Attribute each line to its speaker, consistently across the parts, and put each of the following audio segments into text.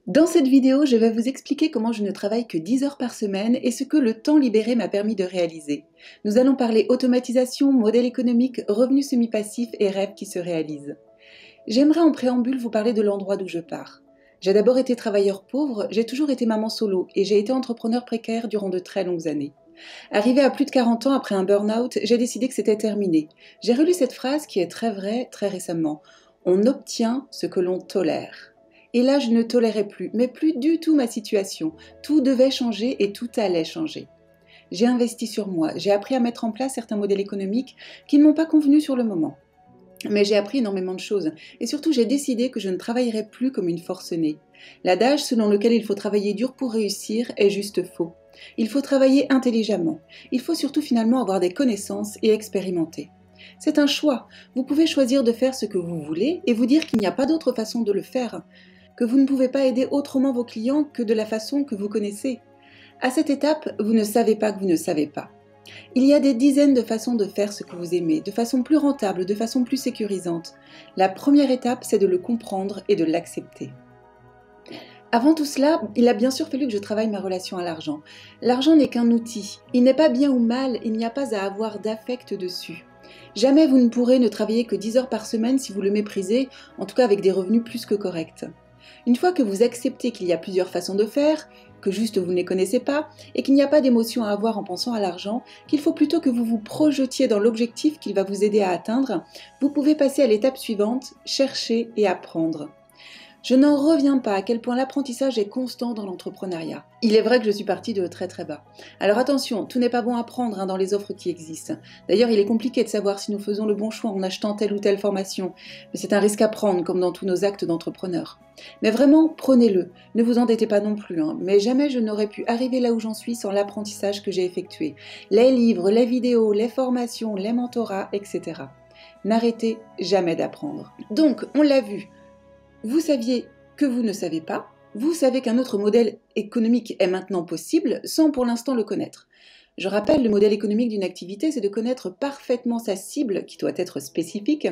Speaker 1: Dans cette vidéo, je vais vous expliquer comment je ne travaille que 10 heures par semaine et ce que le temps libéré m'a permis de réaliser. Nous allons parler automatisation, modèle économique, revenus semi-passifs et rêves qui se réalisent. J'aimerais en préambule vous parler de l'endroit d'où je pars. J'ai d'abord été travailleur pauvre, j'ai toujours été maman solo et j'ai été entrepreneur précaire durant de très longues années. Arrivée à plus de 40 ans après un burn-out, j'ai décidé que c'était terminé. J'ai relu cette phrase qui est très vraie très récemment. On obtient ce que l'on tolère. Et là, je ne tolérais plus, mais plus du tout ma situation. Tout devait changer et tout allait changer. J'ai investi sur moi, j'ai appris à mettre en place certains modèles économiques qui ne m'ont pas convenu sur le moment. Mais j'ai appris énormément de choses et surtout j'ai décidé que je ne travaillerais plus comme une forcenée. L'adage selon lequel il faut travailler dur pour réussir est juste faux. Il faut travailler intelligemment. Il faut surtout finalement avoir des connaissances et expérimenter. C'est un choix. Vous pouvez choisir de faire ce que vous voulez et vous dire qu'il n'y a pas d'autre façon de le faire, que vous ne pouvez pas aider autrement vos clients que de la façon que vous connaissez. À cette étape, vous ne savez pas que vous ne savez pas. Il y a des dizaines de façons de faire ce que vous aimez, de façon plus rentable, de façon plus sécurisante. La première étape, c'est de le comprendre et de l'accepter. Avant tout cela, il a bien sûr fallu que je travaille ma relation à l'argent. L'argent n'est qu'un outil. Il n'est pas bien ou mal, il n'y a pas à avoir d'affect dessus. Jamais vous ne pourrez ne travailler que 10 heures par semaine si vous le méprisez, en tout cas avec des revenus plus que corrects. Une fois que vous acceptez qu'il y a plusieurs façons de faire, que juste vous ne les connaissez pas, et qu'il n'y a pas d'émotion à avoir en pensant à l'argent, qu'il faut plutôt que vous vous projetiez dans l'objectif qu'il va vous aider à atteindre, vous pouvez passer à l'étape suivante, chercher et apprendre. Je n'en reviens pas à quel point l'apprentissage est constant dans l'entrepreneuriat. Il est vrai que je suis partie de très très bas. Alors attention, tout n'est pas bon à prendre dans les offres qui existent. D'ailleurs, il est compliqué de savoir si nous faisons le bon choix en achetant telle ou telle formation. Mais c'est un risque à prendre, comme dans tous nos actes d'entrepreneur. Mais vraiment, prenez-le. Ne vous endettez pas non plus. Mais jamais je n'aurais pu arriver là où j'en suis sans l'apprentissage que j'ai effectué. Les livres, les vidéos, les formations, les mentorats, etc. N'arrêtez jamais d'apprendre. Donc, on l'a vu. Vous saviez que vous ne savez pas, vous savez qu'un autre modèle économique est maintenant possible sans pour l'instant le connaître. Je rappelle, le modèle économique d'une activité, c'est de connaître parfaitement sa cible, qui doit être spécifique,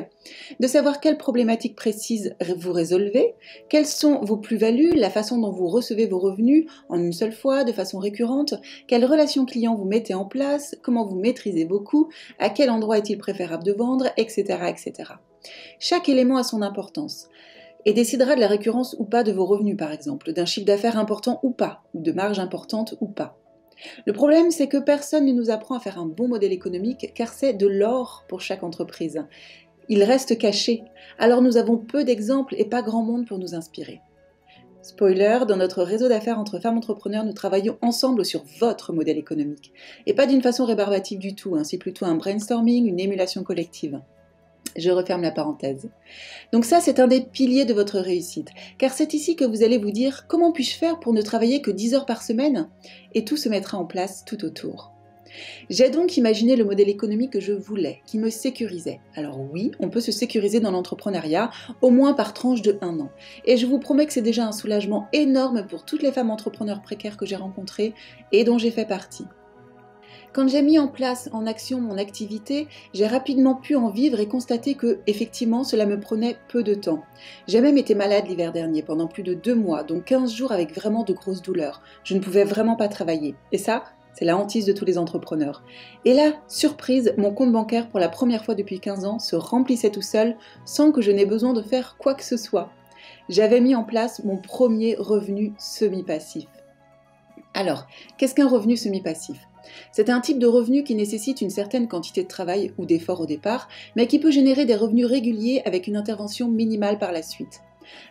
Speaker 1: de savoir quelles problématiques précises vous résolvez, quelles sont vos plus-values, la façon dont vous recevez vos revenus en une seule fois, de façon récurrente, quelles relations clients vous mettez en place, comment vous maîtrisez vos coûts, à quel endroit est-il préférable de vendre, etc., etc. Chaque élément a son importance et décidera de la récurrence ou pas de vos revenus par exemple, d'un chiffre d'affaires important ou pas, ou de marge importante ou pas. Le problème, c'est que personne ne nous apprend à faire un bon modèle économique car c'est de l'or pour chaque entreprise. Il reste caché, alors nous avons peu d'exemples et pas grand monde pour nous inspirer. Spoiler, dans notre réseau d'affaires entre femmes entrepreneurs, nous travaillons ensemble sur votre modèle économique. Et pas d'une façon rébarbative du tout, c'est plutôt un brainstorming, une émulation collective. Je referme la parenthèse. Donc ça, c'est un des piliers de votre réussite, car c'est ici que vous allez vous dire « Comment puis-je faire pour ne travailler que 10 heures par semaine ?» Et tout se mettra en place tout autour. J'ai donc imaginé le modèle économique que je voulais, qui me sécurisait. Alors oui, on peut se sécuriser dans l'entrepreneuriat, au moins par tranche de 1 an. Et je vous promets que c'est déjà un soulagement énorme pour toutes les femmes entrepreneurs précaires que j'ai rencontrées et dont j'ai fait partie. Quand j'ai mis en place en action mon activité, j'ai rapidement pu en vivre et constater que, effectivement, cela me prenait peu de temps. J'ai même été malade l'hiver dernier pendant plus de 2 mois, donc 15 jours avec vraiment de grosses douleurs. Je ne pouvais vraiment pas travailler. Et ça, c'est la hantise de tous les entrepreneurs. Et là, surprise, mon compte bancaire pour la première fois depuis 15 ans se remplissait tout seul sans que je n'ai besoin de faire quoi que ce soit. J'avais mis en place mon premier revenu semi-passif. Alors, qu'est-ce qu'un revenu semi-passif ? C'est un type de revenu qui nécessite une certaine quantité de travail ou d'effort au départ, mais qui peut générer des revenus réguliers avec une intervention minimale par la suite.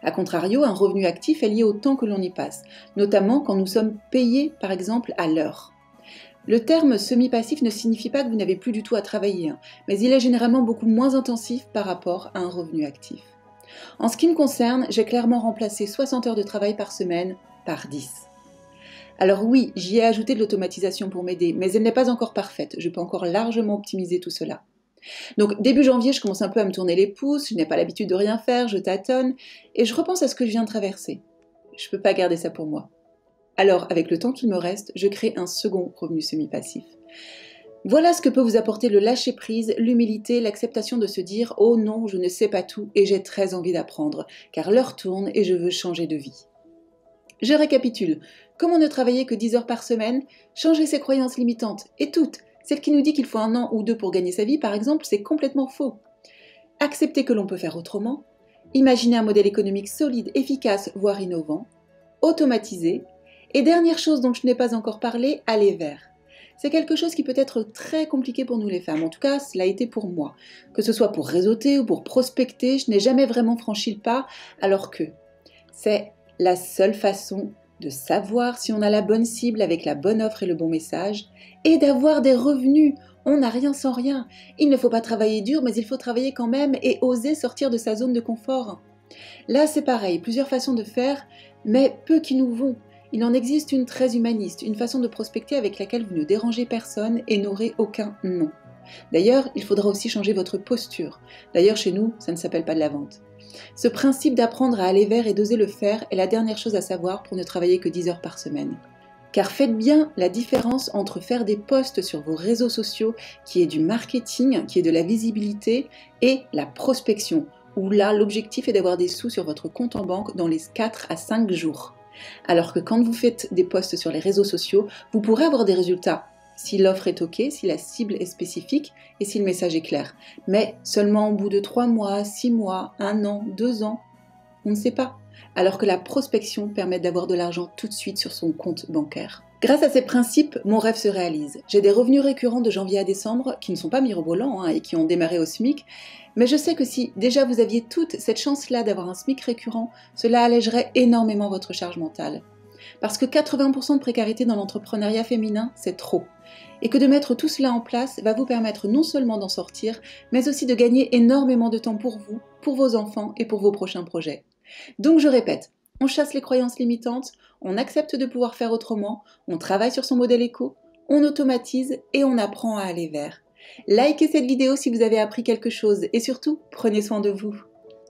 Speaker 1: A contrario, un revenu actif est lié au temps que l'on y passe, notamment quand nous sommes payés par exemple à l'heure. Le terme semi-passif ne signifie pas que vous n'avez plus du tout à travailler, mais il est généralement beaucoup moins intensif par rapport à un revenu actif. En ce qui me concerne, j'ai clairement remplacé 60 heures de travail par semaine par 10. Alors oui, j'y ai ajouté de l'automatisation pour m'aider, mais elle n'est pas encore parfaite, je peux encore largement optimiser tout cela. Donc début janvier, je commence un peu à me tourner les pouces, je n'ai pas l'habitude de rien faire, je tâtonne, et je repense à ce que je viens de traverser. Je ne peux pas garder ça pour moi. Alors, avec le temps qu'il me reste, je crée un second revenu semi-passif. Voilà ce que peut vous apporter le lâcher-prise, l'humilité, l'acceptation de se dire « Oh non, je ne sais pas tout et j'ai très envie d'apprendre, car l'heure tourne et je veux changer de vie ». Je récapitule. Comment ne travailler que 10 heures par semaine? Changer ses croyances limitantes, et toutes. Celle qui nous dit qu'il faut 1 an ou 2 pour gagner sa vie, par exemple, c'est complètement faux. Accepter que l'on peut faire autrement. Imaginer un modèle économique solide, efficace, voire innovant. Automatiser. Et dernière chose dont je n'ai pas encore parlé, aller vers. C'est quelque chose qui peut être très compliqué pour nous les femmes. En tout cas, cela a été pour moi. Que ce soit pour réseauter ou pour prospecter, je n'ai jamais vraiment franchi le pas, alors que c'est la seule façon de savoir si on a la bonne cible avec la bonne offre et le bon message, et d'avoir des revenus. On n'a rien sans rien. Il ne faut pas travailler dur, mais il faut travailler quand même et oser sortir de sa zone de confort. Là, c'est pareil, plusieurs façons de faire, mais peu qui nous vont. Il en existe une très humaniste, une façon de prospecter avec laquelle vous ne dérangez personne et n'aurez aucun non. D'ailleurs, il faudra aussi changer votre posture. D'ailleurs, chez nous, ça ne s'appelle pas de la vente. Ce principe d'apprendre à aller vers et d'oser le faire est la dernière chose à savoir pour ne travailler que 10 heures par semaine. Car faites bien la différence entre faire des posts sur vos réseaux sociaux, qui est du marketing, qui est de la visibilité, et la prospection, où là, l'objectif est d'avoir des sous sur votre compte en banque dans les 4 à 5 jours. Alors que quand vous faites des posts sur les réseaux sociaux, vous pourrez avoir des résultats si l'offre est OK, si la cible est spécifique et si le message est clair. Mais seulement au bout de 3 mois, 6 mois, 1 an, 2 ans, on ne sait pas. Alors que la prospection permet d'avoir de l'argent tout de suite sur son compte bancaire. Grâce à ces principes, mon rêve se réalise. J'ai des revenus récurrents de janvier à décembre qui ne sont pas mirobolants et qui ont démarré au SMIC, mais je sais que si déjà vous aviez toute cette chance-là d'avoir un SMIC récurrent, cela allégerait énormément votre charge mentale. Parce que 80% de précarité dans l'entrepreneuriat féminin, c'est trop. Et que de mettre tout cela en place va vous permettre non seulement d'en sortir, mais aussi de gagner énormément de temps pour vous, pour vos enfants et pour vos prochains projets. Donc je répète, on chasse les croyances limitantes, on accepte de pouvoir faire autrement, on travaille sur son modèle éco, on automatise et on apprend à aller vers. Likez cette vidéo si vous avez appris quelque chose et surtout, prenez soin de vous.